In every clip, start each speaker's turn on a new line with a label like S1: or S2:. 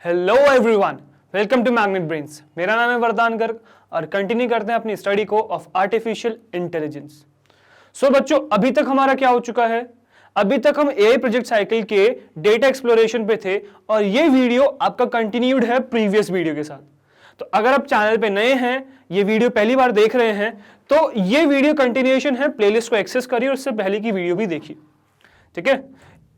S1: Hello everyone, welcome to Magnet Brains. मेरा नाम है वरदान गर्ग और कंटिन्यू करते हैं अपनी स्टडी को ऑफ आर्टिफिशियल इंटेलिजेंस। सो बच्चों, अभी तक हमारा क्या हो चुका है? अभी तक हम एआई प्रोजेक्ट साइकिल के डेटा एक्सप्लोरेशन पे थे और ये वीडियो आपका कंटिन्यूड है प्रीवियस वीडियो के साथ। तो अगर आप चैनल पे नए हैं, ये वीडियो पहली बार देख रहे हैं, तो ये वीडियो कंटिन्यूएशन है। प्लेलिस्ट को एक्सेस करिए और उससे पहले की वीडियो भी देखिए, ठीक है।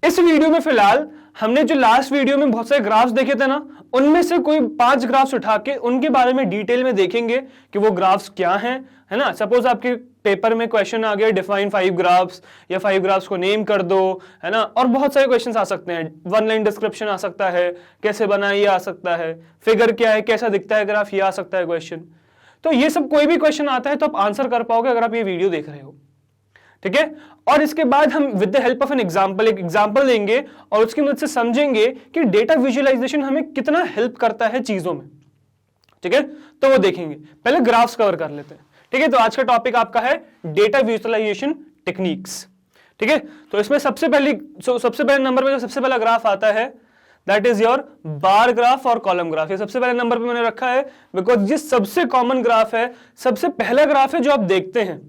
S1: इस वीडियो में फिलहाल हमने जो लास्ट वीडियो में बहुत सारे ग्राफ्स देखे थे ना, उनमें से कोई 5 ग्राफ्स उठा के उनके बारे में डिटेल में देखेंगे कि वो ग्राफ्स क्या हैं, है ना। सपोज आपके पेपर में क्वेश्चन आ गया डिफाइन 5 ग्राफ्स या 5 ग्राफ्स को नेम कर दो, है ना। और बहुत सारे क्वेश्चंस आ सकते हैं, 1 लाइन डिस्क्रिप्शन आ सकता है, कैसे बना ये आ सकता है, फिगर क्या है, कैसा दिखता है ग्राफ, ये आ सकता है क्वेश्चन। तो ये सब कोई भी क्वेश्चन आता है तो आप आंसर कर पाओगे अगर आप ये वीडियो देख रहे हो, ठीक है। और इसके बाद हम with the help of an example एक एग्जांपल लेंगे और उसकी मदद से समझेंगे कि डेटा विजुअलाइजेशन हमें कितना हेल्प करता है चीजों में, ठीक है। तो वो देखेंगे, पहले ग्राफ्स कवर कर लेते हैं, ठीक है। तो आज का टॉपिक आपका है डेटा विजुअलाइजेशन टेक्निक्स, ठीक है। तो इसमें सबसे पहले नंबर पे जो सबसे पहला ग्राफ आता है that is your bar graph और कॉलम ग्राफ। ये सबसे पहले नंबर पे मैंने रखा है बिकॉज ये सबसे कॉमन ग्राफ है, सबसे पहला ग्राफ है जो आप देखते हैं,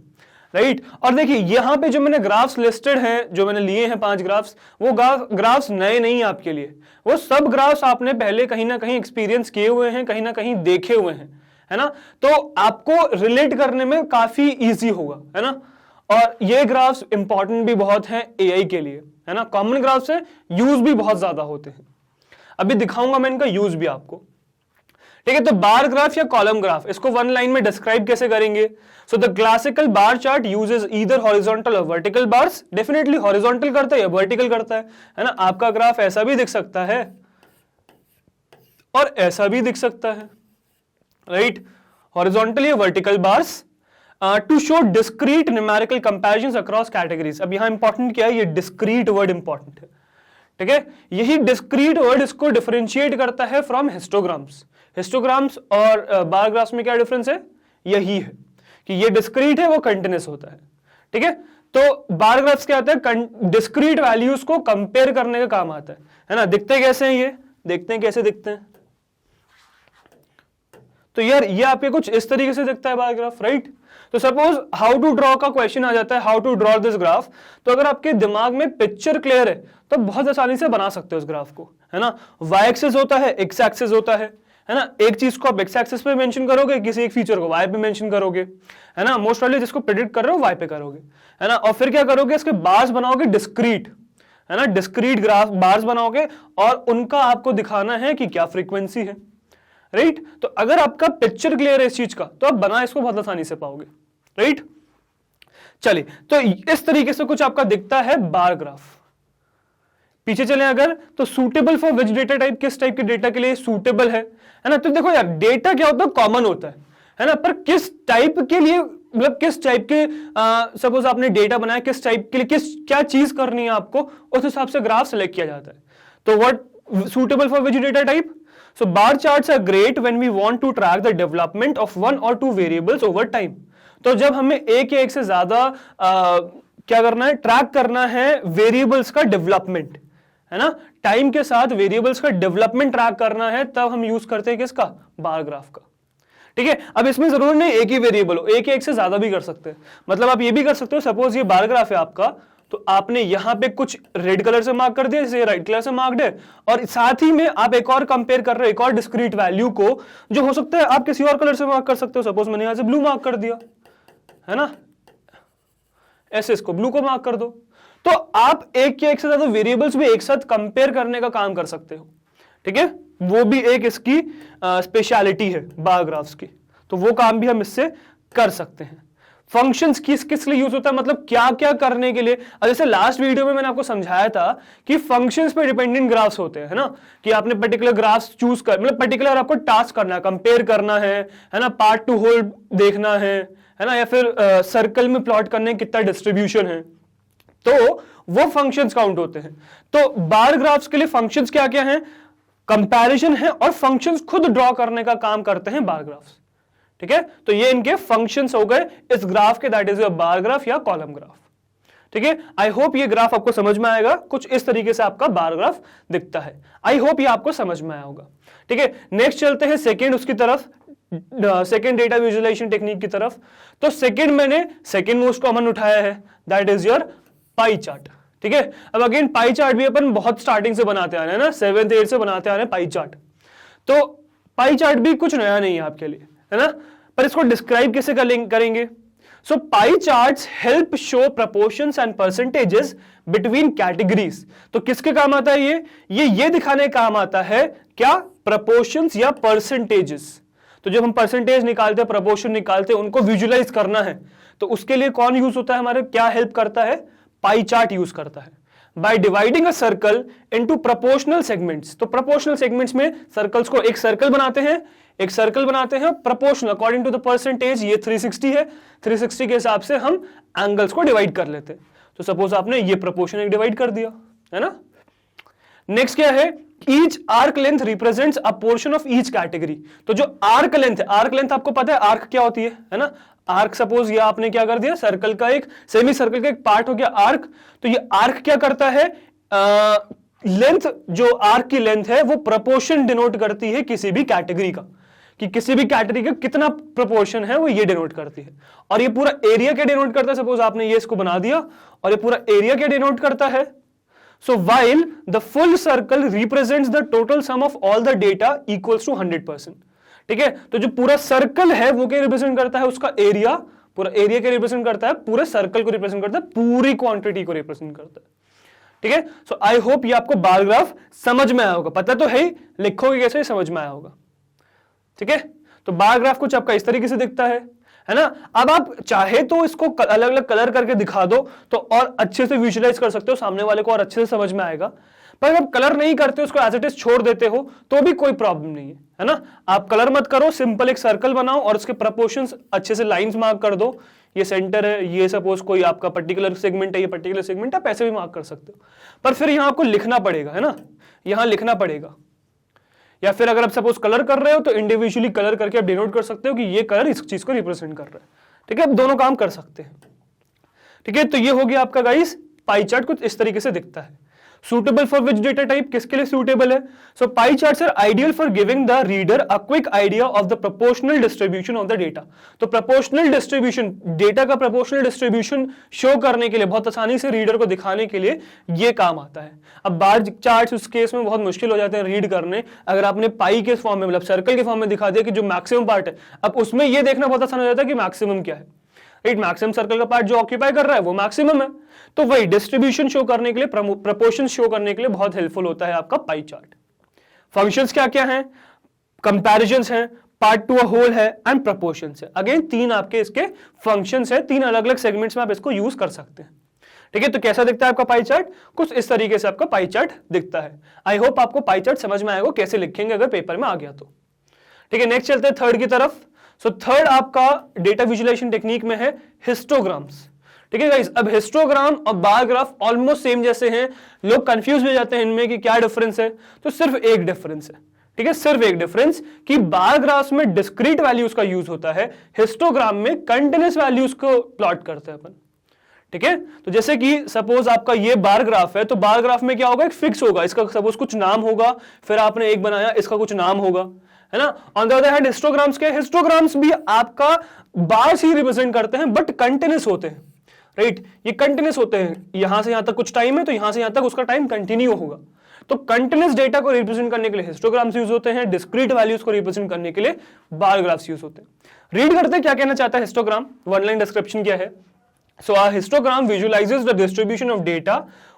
S1: राइट। और देखिए यहां पे जो मैंने ग्राफ्स लिस्टेड हैं, जो मैंने लिए हैं 5 ग्राफ्स, वो ग्राफ्स नए नहीं आपके लिए, वो सब ग्राफ्स आपने पहले कहीं ना कहीं एक्सपीरियंस किए हुए हैं, कहीं ना कहीं देखे हुए हैं, है ना। तो आपको रिलेट करने में काफी इजी होगा, है ना। और ये ग्राफ्स इंपॉर्टेंट भी बहुत हैं एआई के लिए, है ना। कॉमन ग्राफ्स है, यूज भी बहुत ज्यादा होते हैं। अभी दिखाऊंगा मैं इनका यूज भी आपको, ठीक है। तो बार ग्राफ या कॉलम ग्राफ, इसको 1 लाइन में डिस्क्राइब कैसे करेंगे? So the classical bar chart uses either horizontal और वर्टिकल बार्स। डेफिनेटली हॉरिजॉन्टल करता है या वर्टिकल करता है ना। आपका ग्राफ ऐसा भी दिख सकता है और ऐसा भी दिख सकता है, राइट। हॉरिजॉन्टल या vertical bars to show discrete numerical comparisons across categories. अब यहां इंपॉर्टेंट क्या है? ये डिस्क्रीट वर्ड इंपॉर्टेंट है, ठीक है। यही डिस्क्रीट वर्ड इसको डिफरेंशिएट करता है फ्रॉम हिस्टोग्राम्स। हिस्टोग्राम्स और बार ग्राफ्स में क्या डिफरेंस है? यही है कि ये डिस्क्रीट है, वो कंटिन्यूअस होता है, ठीक है। तो बार ग्राफ्स क्या होता है? डिस्क्रीट वैल्यूज को कंपेयर करने का काम आता है ना। दिखते कैसे हैं ये? देखते हैं कैसे दिखते हैं। तो यार ये आपके कुछ इस तरीके से दिखता है बार ग्राफ, राइट। तो सपोज हाउ टू ड्रॉ का क्वेश्चन आ जाता है, how to draw this graph. तो अगर आपके दिमाग में पिक्चर क्लियर है तो बहुत आसानी से बना सकते हो इस ग्राफ को, है ना। वाई एक्सिस होता है, एक्स एक्सिस होता है ना। एक चीज को आप एक्स एक्सिस पे मेंशन करोगे, किसी एक फीचर को वाई पे मेंशन करोगे, है ना। मोस्ट प्रॉब्ली जिसको प्रेडिक्ट कर रहे हो वाई पे करोगे, है ना। और फिर क्या करोगे? इसके बार्स बनाओगे डिस्क्रीट, है ना। डिस्क्रीट ग्राफ बार्स बनाओगे और उनका आपको दिखाना है कि क्या फ्रीक्वेंसी है, राइट। तो अगर आपका पिक्चर क्लियर है इस चीज का तो आप बना इसको बहुत आसानी से पाओगे, राइट। चलिए, तो इस तरीके से कुछ आपका दिखता है बार ग्राफ। पीछे चले अगर, तो suitable for which data type, किस टाइप के डेटा के लिए सूटेबल है ना। तो देखो यार, डेटा क्या होता है? कॉमन होता है ना। पर किस टाइप के लिए, मतलब किस टाइप के सपोज आपने डेटा बनाया, किस टाइप के लिए क्या चीज करनी है आपको, उस हिसाब से ग्राफ सेलेक्ट किया जाता है। तो what suitable for which data type? So bar charts are great when we want to track the development of 1 or 2 variables over time. तो जब हमें एक या एक से ज्यादा क्या करना है? ट्रैक करना है वेरिएबल्स का डेवलपमेंट, है ना। टाइम के साथ वेरिएबल्स का डेवलपमेंट ट्रैक करना है, तब हम यूज करते हैं किसका? बार ग्राफ का, ठीक है। अब इसमें जरूर नहीं एक ही वेरिएबल हो, एक या एक से ज्यादा भी कर सकते हैं। मतलब आप ये भी कर सकते हो, सपोज ये बार ग्राफ है आपका, तो आपने यहां पे कुछ रेड कलर से मार्क कर दिया, जैसे राइट कलर से मार्क्ड है, और साथ ही में आप एक और कंपेयर कर रहे हो, एक और डिस्क्रीट वैल्यू को, जो हो सकता है आप किसी और कलर से मार्क कर सकते हो। सपोज मैंने यहां से ब्लू मार्क कर दिया, है ना, ऐसे इसको ब्लू को मार्क कर दो। तो आप एक या एक से ज्यादा वेरिएबल्स भी एक साथ कंपेयर करने का काम कर सकते हो, ठीक है। वो भी एक इसकी स्पेशलिटी है बार ग्राफ्स की, तो वो काम भी हम इससे कर सकते हैं। फंक्शंस किस लिए यूज होता है, मतलब क्या क्या करने के लिए। जैसे लास्ट वीडियो में मैंने आपको समझाया था कि फंक्शंस पे डिपेंडेंट ग्राफ्स होते हैं, है ना। कि आपने पर्टिकुलर ग्राफ्स चूज कर, मतलब पर्टिकुलर आपको टास्क करना है, कंपेयर करना है ना, पार्ट टू होल देखना है ना, या फिर सर्कल में प्लॉट करने कितना डिस्ट्रीब्यूशन है, तो वो फंक्शंस काउंट होते हैं। तो बार ग्राफ्स के लिए फंक्शंस क्या क्या है? कंपैरिजन है और फंक्शंस खुद ड्रॉ करने का काम करते हैं बार ग्राफ्स, ठीक है। तो ये इनके फंक्शंस हो गए इस ग्राफ के, that is your bar graph या कॉलम ग्राफ। ठीक है, आई होप ये ग्राफ आपको समझ में आएगा। कुछ इस तरीके से आपका बार ग्राफ दिखता है। आई होप ये आपको समझ में आया होगा। ठीक है, नेक्स्ट चलते हैं सेकेंड उसकी तरफ, सेकेंड डेटा विजुअलाइजेशन टेक्निक की तरफ। तो सेकेंड मैंने सेकेंड मोस्ट कॉमन उठाया है, that is your pie chart. ठीक है, अब अगेन पाई चार्ट भी अपन बहुत स्टार्टिंग से बनाते आ रहे हैं ना, 7th 8th से बनाते आ रहे हैं पाई चार्ट। तो पाई चार्ट भी कुछ नया नहीं है आपके लिए, है ना, पर इसको डिस्क्राइब कैसे करेंगे। So pie charts help show proportions and percentages between categories. तो किसके काम आता है ये दिखाने काम आता है क्या, प्रपोर्शंस या परसेंटेजेस। तो जब हम परसेंटेज निकालते हैं, प्रपोर्शन निकालते हैं, उनको विजुअलाइज करना है, तो उसके लिए कौन यूज होता है हमारे, क्या हेल्प करता है, पाई चार्ट यूज करता है। By dividing a circle into proportional segments. तो प्रोपोर्शनल सेगमेंट्स में सर्कल्स को एक सर्कल बनाते हैं, proportional according to the percentage. ये 360 है, 360 के हिसाब से हम एंगल्स को डिवाइड कर लेते हैं। तो सपोज आपने ये प्रोपोर्शन एक डिवाइड कर दिया, है ना। नेक्स्ट क्या है, each arc length represents a portion of each category. तो जो आर्क लेंथ है, आर्क लेंथ आपको पता है आर्क क्या होती है ना। आर्क सपोज ये आपने क्या कर दिया, सर्कल का एक, सेमी सर्कल का एक पार्ट हो गया आर्क। तो ये आर्क क्या करता है, लेंथ, जो आर्क की लेंथ है वो प्रपोर्शन डिनोट करती है किसी भी कैटेगरी का, कि किसी भी कैटेगरी का कितना प्रोपोर्शन है वो ये डिनोट करती है। और ये पूरा एरिया क्या डिनोट करता है, सपोज आपने ये इसको बना दिया और ये पूरा एरिया क्या डिनोट करता है। So while the full circle represents the total sum of all the data equals to 100%। ठीक है, तो जो पूरा सर्कल है वो क्या रिप्रेजेंट करता है, उसका एरिया, पूरा एरिया क्या रिप्रेजेंट करता है, पूरे सर्कल को रिप्रेजेंट करता है, पूरी क्वांटिटी को रिप्रेजेंट करता है। ठीक है, सो आई होप ये आपको बार ग्राफ समझ में आया होगा। पता तो है ही, लिखोगे कैसे समझ में आया होगा। ठीक है, तो बार ग्राफ कुछ आपका इस तरीके से दिखता है ना। अब आप चाहे तो इसको अलग अलग कलर करके दिखा दो तो और अच्छे से विजुअलाइज कर सकते हो, सामने वाले को और अच्छे से समझ में आएगा। पर अगर कलर नहीं करते, उसको एज इट इज छोड़ देते हो तो भी कोई प्रॉब्लम नहीं है ना। आप कलर मत करो, सिंपल एक सर्कल बनाओ और उसके प्रोपोर्शंस अच्छे से लाइंस मार्क कर दो। ये सेंटर है, ये सपोज कोई आपका पर्टिकुलर सेगमेंट है, ये पर्टिकुलर सेगमेंट, आप ऐसे भी मार्क कर सकते हो। पर फिर यहां आपको लिखना पड़ेगा, है ना, यहां लिखना पड़ेगा। या फिर अगर आप सपोज कलर कर रहे हो तो इंडिविजुअली कलर करके आप डिनोट कर सकते हो कि ये कलर इस चीज को रिप्रेजेंट कर रहा है। ठीक है, आप दोनों काम कर सकते हैं। ठीक है, तो ये हो गया आपका गाइस पाई चार्ट, कुछ इस तरीके से दिखता है। Suitable for which data type, किसके लिए सुटेबल है। So pie charts are ideal for giving the reader a quick idea of the proportional distribution of the data. तो प्रोपोर्शनल डिस्ट्रीब्यूशन, डेटा का प्रोपोर्शनल डिस्ट्रीब्यूशन शो करने के लिए, बहुत आसानी से रीडर को दिखाने के लिए ये काम आता है। अब बार चार्ट्स उस केस में बहुत मुश्किल हो जाते हैं रीड करने। अगर आपने पाई के फॉर्म में, मतलब सर्कल के फॉर्म में दिखा दिया कि जो मैक्सिमम पार्ट है, अब उसमें ये देखना बहुत आसान हो जाता है कि मैक्सिमम क्या है। राइट, मैक्सिमम सर्कल का पार्ट जो ऑक्यूपाई कर रहा है वो मैक्सिमम है। तो वही डिस्ट्रीब्यूशन शो करने के लिए, प्रोपोर्शन शो करने के लिए बहुत हेल्पफुल होता है आपका पाई चार्ट। फंक्शंस क्या क्या हैं, कंपैरिजंस हैं, पार्ट टू अ होल है एंड प्रोपोर्शंस है। अगेन 3 आपके इसके फंक्शंस है, 3 अलग अलग सेगमेंट्स में आप इसको यूज कर सकते हैं। ठीक है, तो कैसा दिखता है आपका पाई चार्ट, कुछ इस तरीके से आपका पाई चार्ट दिखता है। आई होप आपको पाई चार्ट समझ में आएगा कैसे लिखेंगे अगर पेपर में आ गया तो। ठीक है, नेक्स्ट चलते हैं थर्ड की तरफ। सो थर्ड आपका डेटा विजुअलाइजेशन टेक्निक में है हिस्टोग्राम्स। ठीक है गाइस, अब हिस्टोग्राम और बार ग्राफ ऑलमोस्ट सेम जैसे हैं, लोग कंफ्यूज हो जाते हैं इनमें कि क्या डिफरेंस है। तो सिर्फ एक डिफरेंस है, ठीक है, सिर्फ एक डिफरेंस कि बार ग्राफ में डिस्क्रीट वैल्यूज का यूज होता है, हिस्टोग्राम में कंटिन्यूअस वैल्यूज को प्लॉट करते हैं अपन। ठीक है, तो जैसे कि सपोज आपका ये बार ग्राफ है, तो बार ग्राफ में क्या होगा, एक फिक्स होगा, इसका सपोज कुछ नाम होगा, फिर आपने एक बनाया, इसका कुछ नाम होगा, है ना। On the other hand histograms के, हिस्टोग्राम्स भी आपका बार्स ही रिप्रेजेंट करते हैं बट कंटिन्यूअस होते हैं। राइट, ये कंटिन्यूअस होते हैं, यहां से यहां तक कुछ टाइम है तो यहां से यहां तक उसका टाइम कंटिन्यू होगा। तो कंटिन्यूअस डेटा को रिप्रेजेंट करने के लिए हिस्टोग्राम्स यूज होते हैं, डिस्क्रीट वैल्यूज को रिप्रेजेंट करने के लिए बार ग्राफ्स यूज होते हैं। रीड करते हैं क्या कहना चाहता है हिस्टोग्राम, वन लाइन डिस्क्रिप्शन क्या है। So a histogram visualizes the distribution of data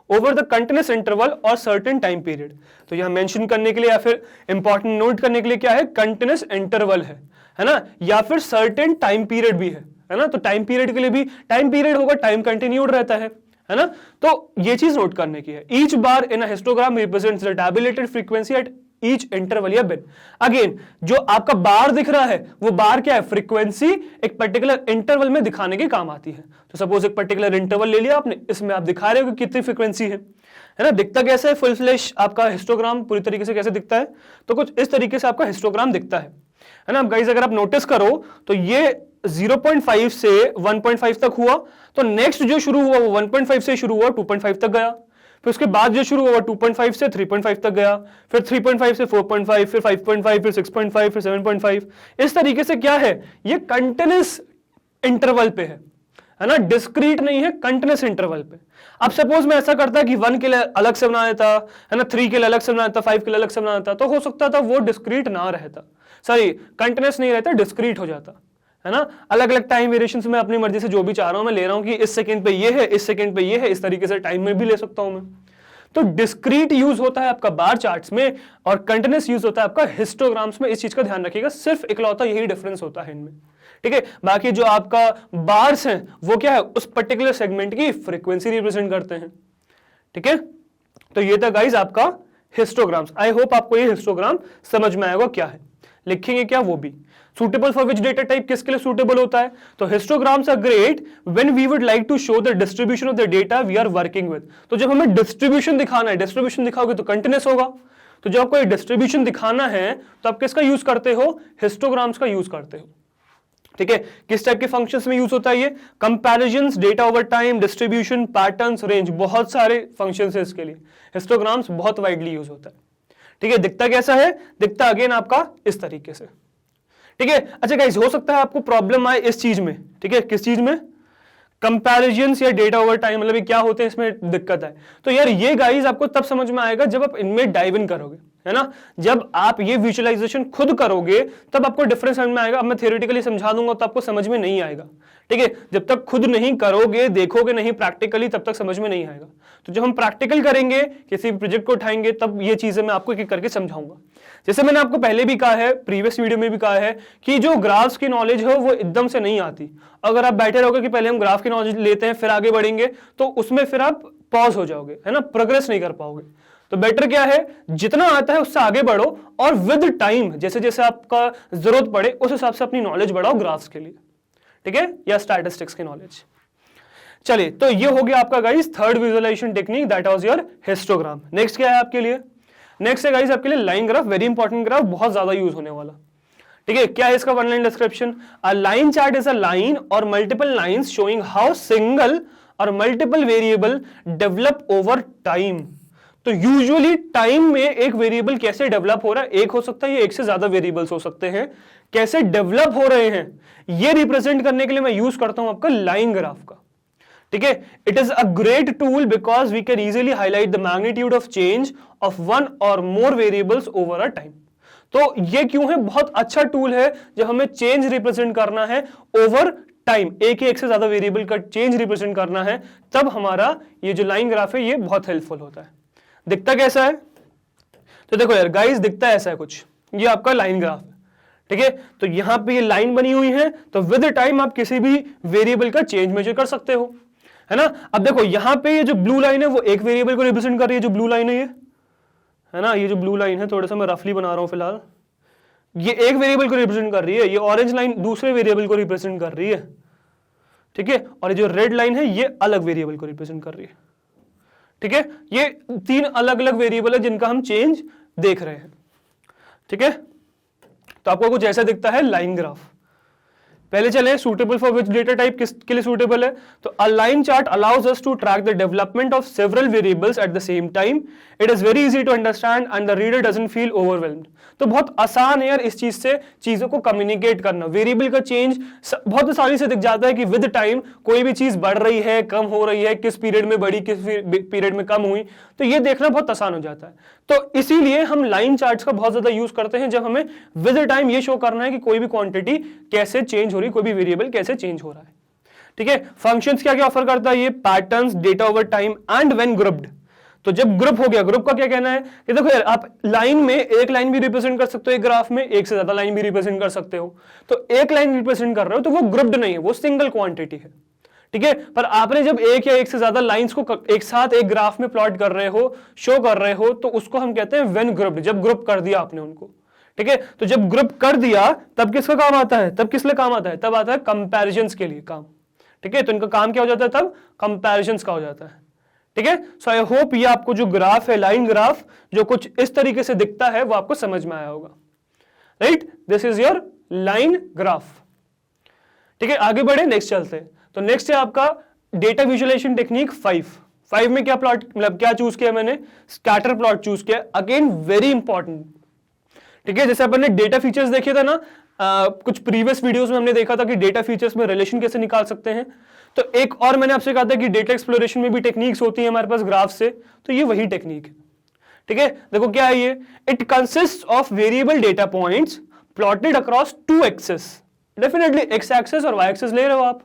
S1: over the continuous interval or certain time period। तो यहाँ मेंशन करने के लिए या फिर इंपॉर्टेंट नोट करने के लिए क्या है, कंटिन्यूस इंटरवल है ना, या फिर सर्टेन टाइम पीरियड भी है ना। तो टाइम पीरियड के लिए भी टाइम पीरियड होगा, टाइम कंटिन्यूड रहता है ना। तो ये चीज नोट करने की है। Each bar in a histogram represents the tabulated frequency at each interval या बिन। अगेन जो आपका बार दिख रहा है वो बार क्या है, फ्रीक्वेंसी एक पर्टिकुलर इंटरवल में दिखाने के काम आती है। तो सपोज एक पर्टिकुलर इंटरवल ले लिया आपने, इसमें आप दिखा रहे हो कि कितनी फ्रीक्वेंसी है ना। दिखता कैसे है फुल फ्लैश आपका हिस्टोग्राम पूरी तरीके से कैसे दिखता है, तो कुछ इस तरीके से आपका हिस्टोग्राम दिखता है ना। गाइस अगर आप नोटिस करो तो ये 0.5 से 1.5 तक हुआ, तो नेक्स्ट जो शुरू हुआ वो 1.5 से शुरू हुआ 2.5 तक गया, फिर उसके बाद जो शुरू हुआ 2.5 से 3.5 तक गया, फिर 3.5 से 4.5, फिर 5.5, फिर 6.5, फिर 7.5। इस तरीके से क्या है, ये कंटिन्यूस इंटरवल पे है ना, डिस्क्रीट नहीं है, कंटिन्यूस इंटरवल पे। अब सपोज मैं ऐसा करता कि 1 के लिए अलग से बना देता है ना, 3 के लिए अलग से बना देता, 5 के लिए अलग से बना देता, तो हो सकता था वो डिस्क्रीट ना रहता, सॉरी कंटिन्यूस नहीं रहता, डिस्क्रीट हो जाता है ना। अलग अलग टाइम वेरिएशंस में अपनी मर्जी से जो भी चाह रहा हूं मैं ले रहा हूं कि इस सेकंड पे ये है, इस सेकंड पे ये है, इस तरीके से टाइम में भी ले सकता हूं मैं। तो डिस्क्रीट यूज होता है आपका बार चार्ट्स में और कंटिन्यूस यूज होता है आपका हिस्टोग्राम्स में। इस चीज का ध्यान रखिएगा, सिर्फ इकलौता यही डिफरेंस होता है इनमें, ठीक है। बाकी जो आपका बार्स हैं वो क्या है, उस पर्टिकुलर सेगमेंट की फ्रीक्वेंसी रिप्रेजेंट करते हैं, ठीक है। तो ये था गाइस आपका हिस्टोग्राम्स। आई होप आपको ये हिस्टोग्राम समझ में आएगा क्या है, लिखेंगे क्या वो भी। Suitable for which data type, किसके लिए सुटेबल होता है, तो histograms are great when we would like to show the distribution of the data we are working with. तो जब हमें डिस्ट्रीब्यूशन दिखाना है, डिस्ट्रीब्यूशन दिखाओगे तो कंटिन्यूस होगा, तो जब आपको डिस्ट्रीब्यूशन दिखाना है तो आप किसका यूज करते हो, हिस्टोग्राम्स का यूज करते हो, ठीक है। किस टाइप के फंक्शंस में यूज होता है ये, comparisons, data over time, distribution, patterns, range, बहुत सारे फंक्शंस है इसके लिए। हिस्टोग्राम्स बहुत वाइडली यूज होता है, ठीक है। दिखता कैसा है, दिखता अगेन आपका इस तरीके से, ठीक है। अच्छा गाइस, हो सकता है आपको प्रॉब्लम आए इस चीज में, ठीक है, किस चीज में, कंपैरिजंस या डेटा ओवर टाइम, मतलब क्या होते हैं, इसमें दिक्कत है। तो यार ये गाइस आपको तब समझ में आएगा जब आप इनमें डाइव इन करोगे, है ना। जब आप ये विजुअलाइजेशन खुद करोगे तब आपको डिफरेंस समझ में आएगा। अब मैं थियोरेटिकली समझा दूंगा तो आपको समझ में नहीं आएगा, ठीक है। जब तक खुद नहीं करोगे, देखोगे नहीं प्रैक्टिकली, तब तक समझ में नहीं आएगा। तो जब हम प्रैक्टिकल करेंगे, किसी भी प्रोजेक्ट को उठाएंगे, तब ये चीजें मैं आपको एक एक करके समझाऊंगा। जैसे मैंने आपको पहले भी कहा है, प्रीवियस वीडियो में भी कहा है कि जो ग्राफ्स की नॉलेज है वो एकदम से नहीं आती। अगर आप बैठे रहोगे कि पहले हम ग्राफ की नॉलेज लेते हैं फिर आगे बढ़ेंगे, तो उसमें फिर आप पॉज हो जाओगे, है ना, प्रोग्रेस नहीं कर पाओगे। तो बेटर क्या है, जितना आता है उससे आगे बढ़ो और विद टाइम जैसे जैसे आपका जरूरत पड़े उस हिसाब से अपनी नॉलेज बढ़ाओ ग्राफ्स के लिए, ठीक है, या स्टैटिस्टिक्स की नॉलेज। चलिए, तो ये हो गया आपका guys third visualization technique, that was your histogram. Next क्या है आपके लिए, नेक्स्ट है गाइस आपके लिए line graph, very important graph, बहुत ज्यादा यूज होने वाला, ठीक है। क्या है इसका one line description, a line chart is a line और multiple lines showing how single और multiple variable develop over time. तो यूजुअली टाइम में एक वेरिएबल कैसे डेवलप हो रहा है, एक हो सकता है, ये एक से ज्यादा वेरिएबल्स हो सकते हैं, कैसे डेवलप हो रहे हैं ये रिप्रेजेंट करने के लिए मैं यूज करता हूं आपका लाइन ग्राफ का, ठीक है। It is a great tool because we can easily highlight the magnitude of change of one और more variables over a time. तो ये क्यों है, बहुत अच्छा टूल है जब हमें चेंज रिप्रेजेंट करना है ओवर टाइम, एक से ज्यादा वेरिएबल का चेंज रिप्रेजेंट करना है, तब हमारा ये जो लाइन ग्राफ है ये बहुत हेल्पफुल होता है। दिखता कैसा है, तो देखो यार गाइस, दिखता ऐसा है कुछ, ये आपका लाइन ग्राफ है, ठीक है। तो यहां पे ये लाइन बनी हुई है, तो विद टाइम आप किसी भी वेरिएबल का चेंज मेजर कर सकते हो, है ना। अब देखो यहां पे ये जो ब्लू लाइन है वो एक वेरिएबल को रिप्रेजेंट कर रही है, जो ब्लू लाइन है ये, है ना, ये जो ब्लू लाइन है, थोड़ा सा मैं रफली बना रहा हूं फिलहाल, ये एक वेरिएबल को रिप्रेजेंट कर रही है, ये ऑरेंज लाइन दूसरे वेरिएबल को रिप्रेजेंट कर रही है, ठीक है, और ये जो रेड लाइन है ये अलग वेरिएबल को रिप्रेजेंट कर रही है, ठीक है। ये तीन अलग अलग वेरिएबल है जिनका हम चेंज देख रहे हैं, ठीक है। तो आपको कुछ ऐसा दिखता है लाइन ग्राफ। पहले चले suitable for which data type, किसके लिए सूटेबल है, तो a line chart allows us to track the development of several variables at the same time, it is very easy to understand and the reader doesn't feel overwhelmed. तो बहुत आसान है यार इस चीज से चीजों को कम्युनिकेट करना, वेरिएबल का चेंज बहुत आसानी से दिख जाता है कि विद टाइम कोई भी चीज बढ़ रही है, कम हो रही है, किस पीरियड में बढ़ी, किस पीरियड में कम हुई, तो ये देखना बहुत आसान हो जाता है। तो इसीलिए हम लाइन चार्ट्स का बहुत ज्यादा यूज करते हैं जब हमें विद टाइम ये शो करना है कि कोई भी क्वांटिटी कैसे चेंज हो रही, कोई भी वेरिएबल कैसे चेंज हो रहा है, ठीक है। फंक्शंस क्या क्या ऑफर करता है ये, patterns, data over time and when grouped. तो जब ग्रुप हो गया, ग्रुप का क्या कहना है कि देखो यार आप लाइन में एक लाइन भी रिप्रेजेंट कर सकते हो, एक ग्राफ में एक से ज्यादा लाइन भी रिप्रेजेंट कर सकते हो। तो एक लाइन रिप्रेजेंट कर रहे हो तो वो ग्रुप्ड नहीं है, वो सिंगल क्वांटिटी है, ठीक है। पर आपने जब एक या एक से ज्यादा लाइंस को एक साथ एक ग्राफ में प्लॉट कर रहे हो, शो कर रहे हो, तो उसको हम कहते हैं व्हेन ग्रुप्ड, जब ग्रुप कर दिया आपने उनको, ठीक है। तो जब ग्रुप कर दिया तब किसका काम आता है, तब किस लिए काम आता है, तब आता है कंपैरिजंस के लिए काम, ठीक है। तो इनका काम क्या हो जाता है, तब कंपैरिजंस का हो जाता है, ठीक है। सो आई होप ये आपको जो ग्राफ है, लाइन ग्राफ, जो कुछ इस तरीके से दिखता है वो आपको समझ में आया होगा, right. This is your line graph, ठीक है, आगे बढ़े, नेक्स्ट चलते हैं। तो नेक्स्ट है आपका डेटा विजुअलाइजेशन टेक्निक 5 में क्या प्लॉट, मतलब क्या चूज किया मैंने, स्कैटर प्लॉट चूज किया। अगेन वेरी इंपॉर्टेंट, ठीक है। जैसे अपन ने डेटा फीचर्स देखे थे ना, कुछ प्रीवियस वीडियोस में हमने देखा था कि डेटा फीचर्स में रिलेशन कैसे निकाल सकते हैं। तो एक और मैंने आपसे कहा था कि डेटा एक्सप्लोरेशन में भी टेक्निक्स होती है हमारे पास ग्राफ से, तो ये वही टेक्निक है, ठीक है। देखो क्या है ये, it consist of variable data points plotted across 2 axes, definitely X axis और वाई एक्सेस ले रहे हो आप,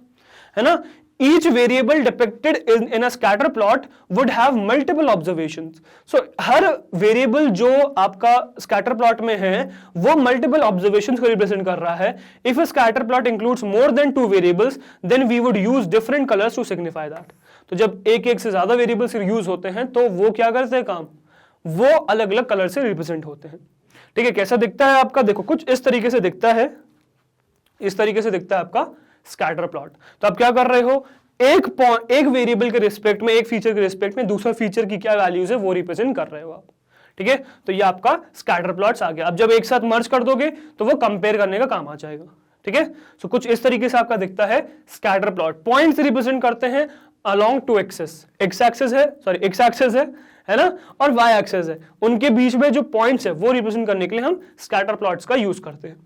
S1: है ना। Each variable depicted in a scatter plot would have multiple observations. So her variable जो आपका स्कैटर प्लॉट में है वो मल्टीपल ऑब्जर्वेशंस को रिप्रेजेंट कर रहा है। If a scatter plot includes more than 2 variables, then we would use different colors to signify that. तो जब एक से ज्यादा वेरिएबल्स यूज होते हैं तो वो क्या करते हैं काम, वो अलग अलग कलर से रिप्रेजेंट होते हैं, ठीक है। कैसा दिखता है आपका, देखो कुछ इस तरीके से दिखता है, इस तरीके से दिखता है आपका स्कैटर प्लॉट। तो आप क्या कर रहे हो, एक वेरिएबल के रिस्पेक्ट में, एक फीचर के रिस्पेक्ट में दूसरा फीचर की क्या वैल्यूज है वो रिप्रेजेंट कर रहे हो आप, ठीक है। तो ये आपका स्कैटर प्लॉट्स आ गया। अब जब एक साथ मर्ज कर दोगे तो वो कंपेयर करने का काम आ जाएगा, ठीक है। सो कुछ इस तरीके से आपका दिखता है स्कैटर प्लॉट। पॉइंट्स रिप्रेजेंट करते हैं अलोंग 2 एक्सेस, एक्स एक्सेस है ना, और वाई एक्सेस है, उनके बीच में जो पॉइंट्स है वो रिप्रेजेंट करने के लिए हम स्कैटर प्लॉट्स का यूज करते हैं,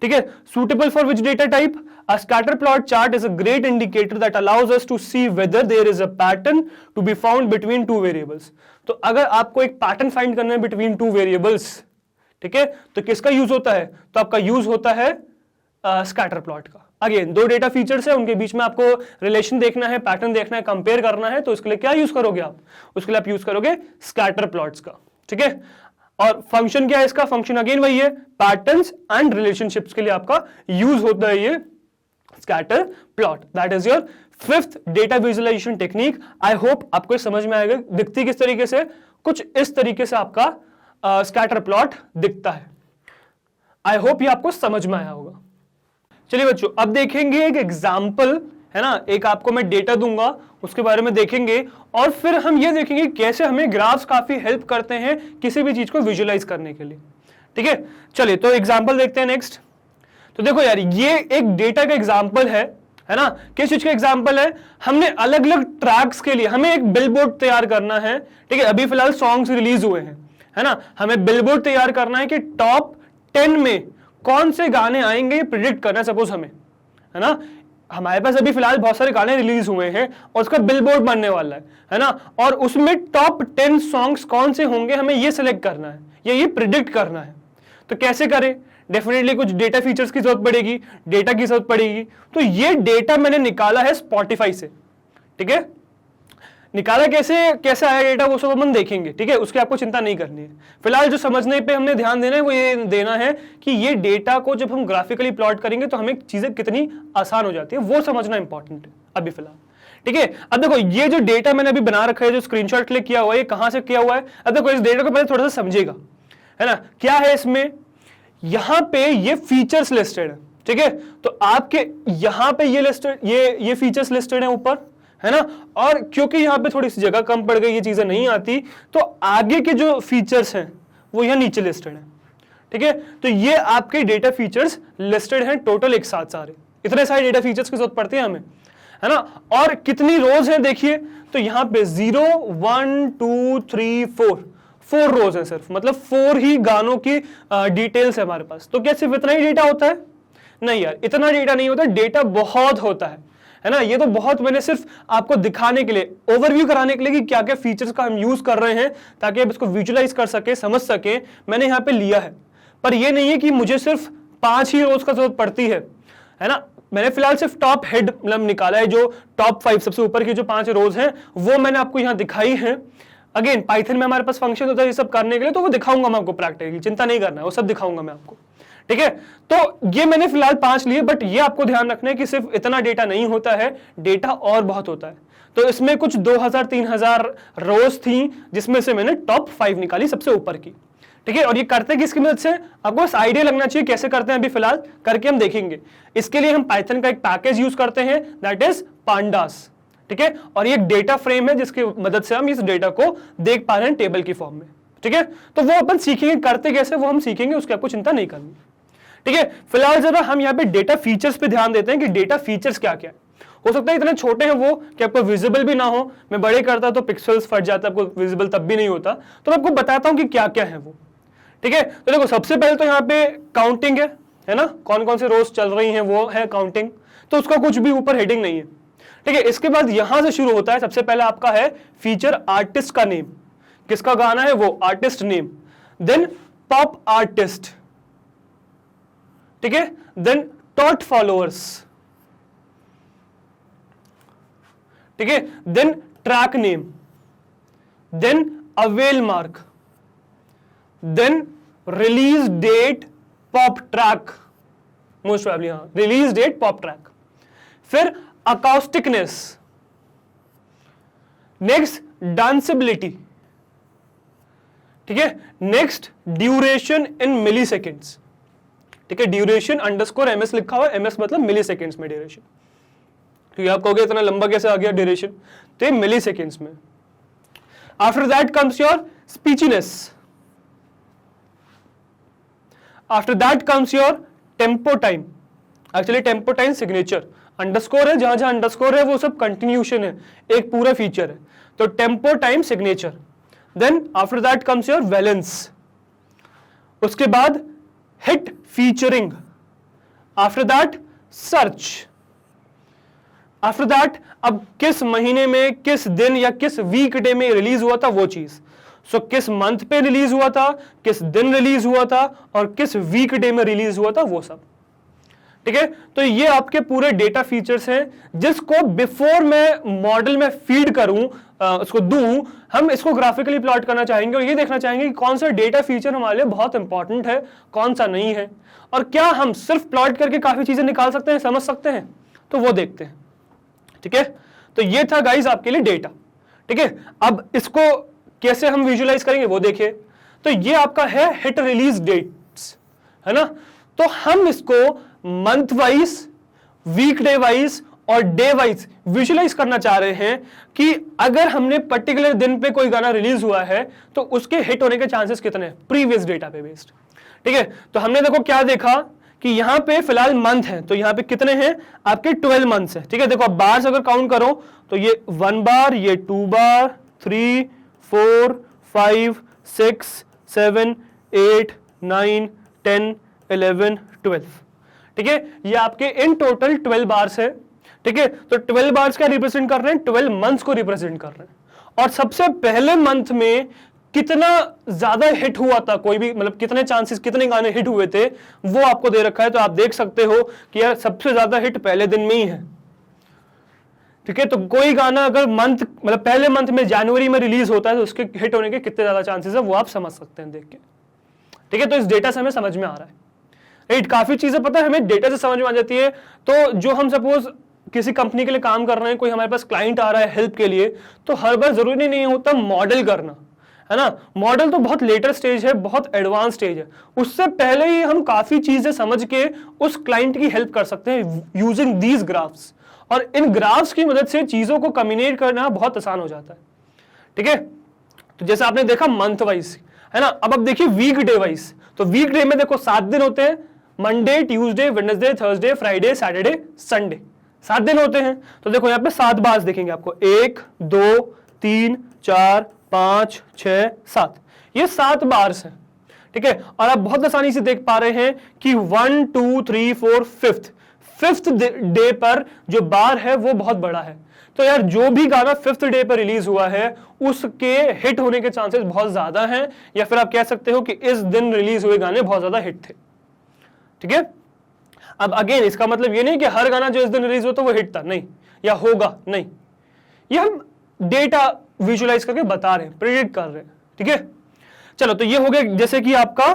S1: ठीक है। Suitable for which data type, a scatter plot chart is a great indicator that allows us to see whether there is a pattern to be found between 2 variables. तो अगर आपको एक pattern find करना है बिटवीन 2 वेरिएबल्स, ठीक है, तो किसका यूज होता है, तो आपका यूज होता है स्कैटर प्लॉट का। अगेन 2 डेटा फीचर्स है, उनके बीच में आपको रिलेशन देखना है, पैटर्न देखना है, कंपेयर करना है, तो उसके लिए क्या यूज करोगे आप, उसके लिए आप यूज करोगे स्कैटर प्लॉट्स का, ठीक है। और फंक्शन क्या है इसका, फंक्शन अगेन वही है, पैटर्न्स एंड रिलेशनशिप्स के लिए आपका यूज होता है ये scatter plot. That is your 5th data visualization technique. I hope आपको समझ में आएगा। दिखती किस तरीके से, कुछ इस तरीके से आपका स्कैटर प्लॉट दिखता है। आई होप ये आपको समझ में आया होगा। चलिए बच्चों, अब देखेंगे एक एग्जाम्पल, है ना, एक आपको मैं डेटा दूंगा, उसके बारे में देखेंगे, और फिर हम ये देखेंगे कैसे हमें ग्राफ्स काफी हेल्प करते हैं किसी भी चीज को विजुअलाइज करने के लिए, ठीक है। चलिए तो एग्जाम्पल देखते हैं नेक्स्ट। तो देखो यार, ये एक डेटा का एग्जाम्पल है ना, किस चीज का एग्जाम्पल है, हमने अलग अलग ट्रैक्स के लिए हमें एक बिलबोर्ड तैयार करना है, ठीक है। अभी फिलहाल सॉन्ग्स रिलीज हुए हैं, है ना, हमें बिलबोर्ड तैयार करना है कि टॉप 10 में कौन से गाने आएंगे ये प्रिडिक्ट करना है, सपोज हमें, है ना। हमारे पास अभी फिलहाल बहुत सारे गाने रिलीज हुए हैं और उसका बिलबोर्ड बनने वाला है ना, और उसमें टॉप 10 सॉन्ग्स कौन से होंगे हमें ये सिलेक्ट करना है, ये प्रिडिक्ट करना है। तो कैसे करें, डेफिनेटली कुछ डेटा फीचर्स की जरूरत पड़ेगी, डेटा की जरूरत पड़ेगी। तो ये डेटा मैंने निकाला है स्पॉटिफाई से, ठीक है। निकाला कैसे आया डेटा वो सब अपन देखेंगे, ठीक है, उसकी आपको चिंता नहीं करनी है। फिलहाल जो समझने पे हमने ध्यान देना है वो ये देना है कि ये डेटा को जब हम ग्राफिकली प्लॉट करेंगे तो हमें चीजें कितनी आसान हो जाती है वो समझना इंपॉर्टेंट है अभी फिलहाल, ठीक है। अब देखो ये जो डेटा मैंने अभी बना रखा है, जो स्क्रीनशॉट क्लिक किया हुआ है, ये कहां से किया हुआ है। अब देखो इस डेटा को पहले थोड़ा सा समझेगा, है ना, क्या है इसमें, यहां पे ये फीचर्स लिस्टेड है, ठीक है। तो आपके यहां पे ये लिस्टेड, ये फीचर्स लिस्टेड है ऊपर, है ना, और क्योंकि यहां पे थोड़ी सी जगह कम पड़ गई, ये चीजें नहीं आती, तो आगे के जो फीचर्स हैं वो यहां नीचे लिस्टेड है, ठीक है। तो ये आपके डेटा फीचर्स लिस्टेड हैं टोटल एक साथ सारे, इतने सारे डेटा फीचर्स की जरूरत पड़ती है हमें, है ना। और कितनी रोज हैं देखिए, तो यहां पे 0 1 2 3 4 रोज है सिर्फ, मतलब 4 ही गानों की डिटेल्स है हमारे पास। तो क्या सिर्फ इतना ही डेटा होता है, नहीं यार, इतना डेटा नहीं होता, डेटा बहुत होता है ना। ये तो बहुत मैंने सिर्फ आपको दिखाने के लिए, ओवरव्यू कराने के लिए कि क्या क्या फीचर्स का हम यूज कर रहे हैं ताकि आप इसको विजुअलाइज कर सके, समझ सके, मैंने यहाँ पे लिया है। पर ये नहीं है कि मुझे सिर्फ 5 ही रोज का जरूरत पड़ती है ना। मैंने फिलहाल सिर्फ टॉप हेड मतलब निकाला है, जो टॉप 5 सबसे ऊपर की जो 5 रोज हैं वो मैंने आपको यहाँ दिखाई है। अगेन पाइथन में हमारे पास फंक्शन होता है ये सब करने के लिए, तो वो दिखाऊंगा मैं आपको प्रैक्टिकली, चिंता नहीं करना है, वो सब दिखाऊंगा मैं आपको, ठीक है। तो ये मैंने फिलहाल 5 लिए, बट ये आपको ध्यान रखना है कि सिर्फ इतना डेटा नहीं होता है, डेटा और बहुत होता है। तो इसमें कुछ 2000-3000 रोज थी, जिसमें से मैंने टॉप 5 निकाली सबसे ऊपर की, ठीक है। और ये करते किसकी मदद से, आपको बस आइडिया लगना चाहिए कैसे करते हैं, अभी फिलहाल करके हम देखेंगे। इसके लिए हम पाइथन का एक पैकेज यूज करते हैं, दैट इज पांडास, ठीक है। और ये एक डेटा फ्रेम है जिसकी मदद से हम इस डेटा को देख पा रहे हैं टेबल की फॉर्म में, ठीक है। तो वो अपन सीखेंगे करते कैसे, वो हम सीखेंगे, उसकी आपको चिंता नहीं करनी, ठीक है, फिलहाल जरा हम यहाँ पे डेटा फीचर्स पे ध्यान देते हैं कि डेटा फीचर्स क्या क्या है। हो सकता है इतने छोटे हैं वो कि आपको विजिबल भी ना हो, मैं बड़े करता तो पिक्सल्स फट जाता, आपको विजिबल तब भी नहीं होता, तो मैं आपको बताता हूं कि क्या क्या है वो। ठीक है, तो देखो सबसे पहले तो यहाँ पे काउंटिंग है ना, कौन कौन से रोज चल रही हैं वो है काउंटिंग, तो उसका कुछ भी ऊपर हेडिंग नहीं है। ठीक है, इसके बाद यहां से शुरू होता है, सबसे पहले आपका है फीचर आर्टिस्ट का नेम, किसका गाना है वो, artist name, then pop artist, ठीक है, देन टॉट फॉलोअर्स, ठीक है, देन ट्रैक नेम, देन अवेल मार्क, then release date pop track, most probably हाँ रिलीज डेट पॉप ट्रैक, फिर अकाउस्टिकनेस, नेक्स्ट डांसेबिलिटी, ठीक है, next duration in milliseconds, ठीक है, ड्यूरेशन अंडरस्कोर एमएस लिखा हुआ है, एमएस मतलब मिली सेकेंड्स में ड्यूरेशन, क्योंकि आप कहोगे इतना लंबा कैसे आ गया ड्यूरेशन, तो ये मिली सेकेंड्स में। After that comes your speechiness, after that comes your tempo time, actually tempo time signature, underscore है, जहां जहां अंडरस्कोर है वो सब कंटिन्यूशन है, एक पूरा फीचर है, तो tempo time signature. Then after that comes your valence, उसके बाद hit featuring, after that search, after that अब किस महीने में, किस दिन या किस वीक डे में रिलीज हुआ था वो चीज, सो किस मंथ पे रिलीज हुआ था, किस दिन रिलीज हुआ था और किस वीक डे में रिलीज हुआ था वो सब। ठीक है, तो ये आपके पूरे डेटा फीचर्स हैं जिसको बिफोर मैं मॉडल में फीड करूं, उसको दूं, हम इसको ग्राफिकली प्लॉट करना चाहेंगे और ये देखना चाहेंगे कि कौन सा डेटा फीचर हमारे लिए बहुत इंपॉर्टेंट है, कौन सा नहीं है, और क्या हम सिर्फ प्लॉट करके काफी चीजें निकाल सकते हैं, समझ सकते हैं, तो वो देखते हैं। ठीक है, तो ये था गाइज आपके लिए डेटा। ठीक है, अब इसको कैसे हम विजुअलाइज करेंगे वो देखिए। तो ये आपका है हिट रिलीज डेट्स, है ना, तो हम इसको month wise, weekday wise और डे वाइज विजुअलाइज करना चाह रहे हैं कि अगर हमने पर्टिकुलर दिन पे कोई गाना रिलीज हुआ है तो उसके हिट होने के चांसेस कितने हैं प्रीवियस डेटा पे बेस्ड। ठीक है, तो हमने देखो क्या देखा कि यहां पे फिलहाल मंथ है, तो यहां पे कितने हैं आपके 12 मंथ्स है। ठीक है, देखो अब बार अगर काउंट करो तो ये 1 बार, ये 2 बार, 3, 4, 5, 6, 7, 8, 9, 10, 11, 12। ठीक है, ये आपके इन टोटल 12 बार्स है। ठीक है, तो 12 बार्स क्या रिप्रेजेंट कर रहे हैं, 12 मंथ्स को रिप्रेजेंट कर रहे हैं। और सबसे पहले मंथ में कितना ज्यादा हिट हुआ था, कोई भी मतलब कितने चांसेस, कितने गाने हिट हुए थे वो आपको दे रखा है, तो आप देख सकते हो कि यार सबसे ज्यादा हिट पहले दिन में ही है। ठीक है, तो कोई गाना अगर मंथ मतलब पहले मंथ में जनवरी में रिलीज होता है तो उसके हिट होने के कितने ज्यादा चांसेस है वो आप समझ सकते हैं देख के। ठीक है, तो इस डेटा से हमें समझ में आ रहा है। राइट, काफी चीजें पता है हमें डेटा से समझ में आ जाती है। तो जो हम सपोज किसी कंपनी के लिए काम कर रहे हैं, कोई हमारे पास क्लाइंट आ रहा है हेल्प के लिए, तो हर बार जरूरी नहीं होता मॉडल करना, है ना। मॉडल तो बहुत लेटर स्टेज है, बहुत एडवांस स्टेज है, उससे पहले ही हम काफी चीजें समझ के उस क्लाइंट की हेल्प कर सकते हैं यूजिंग दीज ग्राफ्स। और इन ग्राफ्स की मदद से चीजों को कम्युनिकेट करना बहुत आसान हो जाता है। ठीक है, तो जैसे आपने देखा मंथ वाइज, है ना। अब देखिए वीक डे वाइज, तो वीक डे में देखो 7 दिन होते हैं, Monday, Tuesday, Wednesday, Thursday, Friday, Saturday, Sunday, 7 दिन होते हैं। तो देखो यहाँ पे 7 बार्स दिखेंगे आपको, 1, 2, 3, 4, 5, 6, 7, ये 7 बार्स हैं। ठीक है, और आप बहुत आसानी से देख पा रहे हैं कि 1, 2, 3, 4, 5th डे पर जो बार है वो बहुत बड़ा है। तो यार जो भी गाना 5th डे पर रिलीज हुआ है उसके हिट होने के चांसेस बहुत ज्यादा हैं, या फिर आप कह सकते हो कि इस दिन रिलीज हुए गाने बहुत ज्यादा हिट थे। ठीक है, अब अगेन इसका मतलब ये नहीं कि हर गाना जो इस दिन रिलीज होता वो हिट था, नहीं, या होगा, नहीं, ये हम डेटा विजुअलाइज करके बता रहे हैं, प्रेडिक्ट कर रहे हैं। ठीक है, चलो तो ये हो गया जैसे कि आपका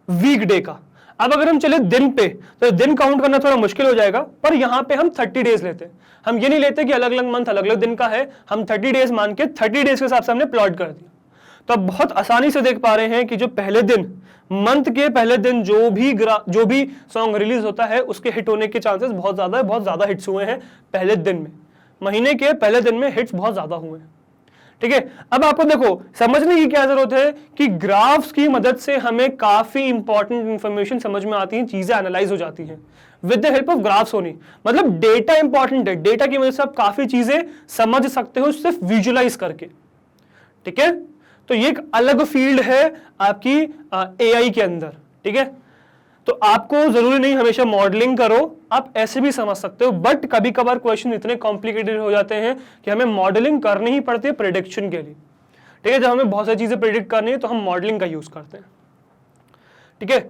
S1: वीक डे का। अब अगर हम चले दिन पे, तो दिन काउंट करना थोड़ा मुश्किल हो जाएगा, पर यहां पे हम 30 डेज लेते हैं। हम ये नहीं लेते कि अलग अलग मंथ अलग अलग दिन का है, हम 30 डेज मान के 30 डेज के हिसाब से हमने प्लॉट कर दिया। तो अब बहुत आसानी से देख पा रहे हैं कि जो पहले दिन, मंथ के पहले दिन जो भी सॉन्ग रिलीज होता है उसके हिट होने के चांसेस बहुत ज्यादा है, बहुत ज्यादा हिट्स हुए हैं पहले दिन में, महीने के पहले दिन में हिट्स बहुत ज्यादा हुए हैं। ठीक है। अब आपको देखो समझने की क्या जरूरत है कि ग्राफ्स की मदद से हमें काफी इंपॉर्टेंट इंफॉर्मेशन समझ में आती है, चीजें एनालाइज हो जाती हैं with the help of graphs होनी। मतलब डेटा इंपॉर्टेंट है, डेटा की वजह से आप काफी चीजें समझ सकते हो सिर्फ विजुलाइज करके। ठीक है, तो ये एक अलग फील्ड है आपकी एआई के अंदर। ठीक है, तो आपको जरूरी नहीं हमेशा मॉडलिंग करो, आप ऐसे भी समझ सकते हो, बट कभी कभार क्वेश्चन इतने कॉम्प्लिकेटेड हो जाते हैं कि हमें मॉडलिंग करनी ही पड़ती है प्रेडिक्शन के लिए। ठीक है, जब हमें बहुत सारी चीजें प्रेडिक्ट करनी है तो हम मॉडलिंग का यूज करते हैं। ठीक है,